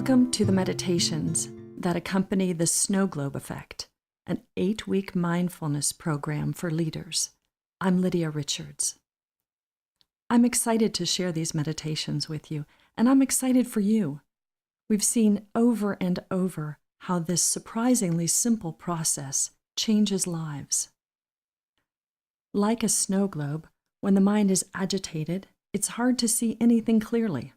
Welcome to the meditations that accompany the snow globe effect, an 8-week mindfulness program for leaders. I'm Lydia Richards. I'm excited to share these meditations with you, and I'm excited for you. We've seen over and over how this surprisingly simple process changes lives. Like a snow globe, when the mind is agitated, it's hard to see anything clearly.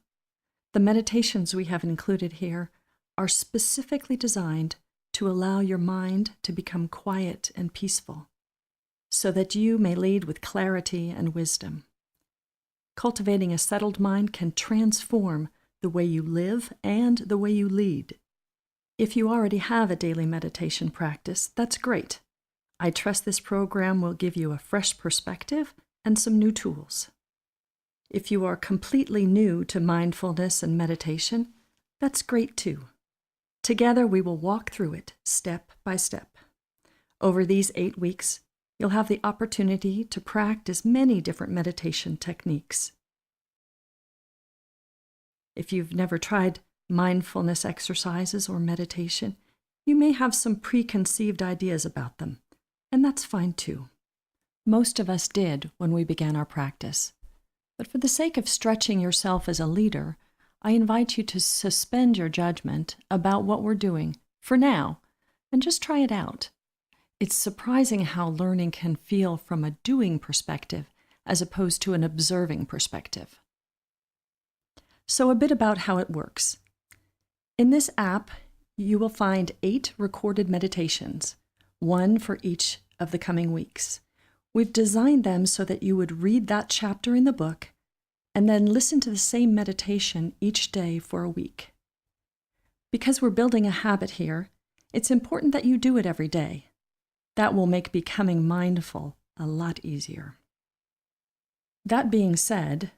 The meditations we have included here are specifically designed to allow your mind to become quiet and peaceful, so that you may lead with clarity and wisdom. Cultivating a settled mind can transform the way you live and the way you lead. If you already have a daily meditation practice, that's great. I trust this program will give you a fresh perspective and some new tools. If you are completely new to mindfulness and meditation, that's great too. Together we will walk through it step by step. Over these 8 weeks, you'll have the opportunity to practice many different meditation techniques. If you've never tried mindfulness exercises or meditation, you may have some preconceived ideas about them, and that's fine too. Most of us did when we began our practice. But for the sake of stretching yourself as a leader, I invite you to suspend your judgment about what we're doing for now and just try it out. It's surprising how learning can feel from a doing perspective as opposed to an observing perspective. So a bit about how it works. In this app, you will find 8 recorded meditations, one for each of the coming weeks. We've designed them so that you would read that chapter in the book and then listen to the same meditation each day for a week. Because we're building a habit here, it's important that you do it every day. That will make becoming mindful a lot easier. That being said,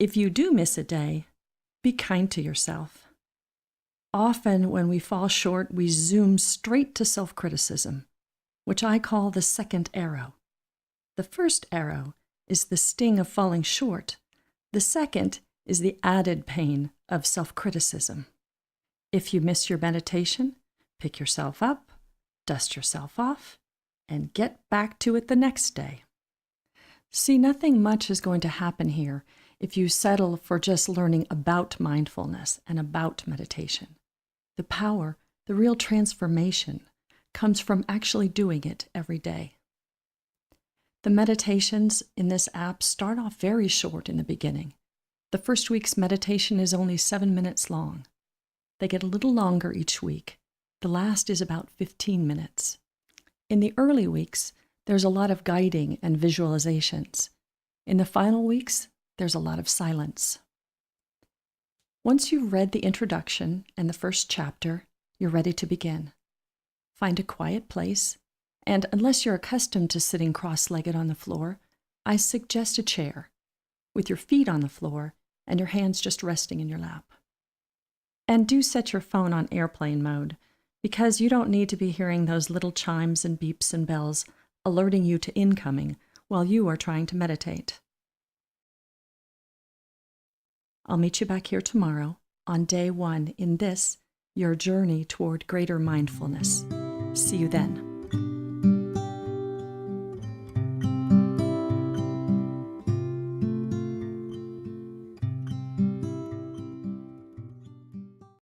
if you do miss a day, be kind to yourself. Often when we fall short, we zoom straight to self-criticism, which I call the second arrow. The first arrow is the sting of falling short. The second is the added pain of self-criticism. If you miss your meditation, pick yourself up, dust yourself off, and get back to it the next day. See, nothing much is going to happen here if you settle for just learning about mindfulness and about meditation. The power, the real transformation, comes from actually doing it every day. The meditations in this app start off very short in the beginning. The first week's meditation is only 7 minutes long. They get a little longer each week. The last is about 15 minutes. In the early weeks, there's a lot of guiding and visualizations. In the final weeks, there's a lot of silence. Once you've read the introduction and the first chapter, you're ready to begin. Find a quiet place. And unless you're accustomed to sitting cross-legged on the floor, I suggest a chair, with your feet on the floor and your hands just resting in your lap. And do set your phone on airplane mode, because you don't need to be hearing those little chimes and beeps and bells alerting you to incoming while you are trying to meditate. I'll meet you back here tomorrow on day 1 in this, your journey toward greater mindfulness. See you then.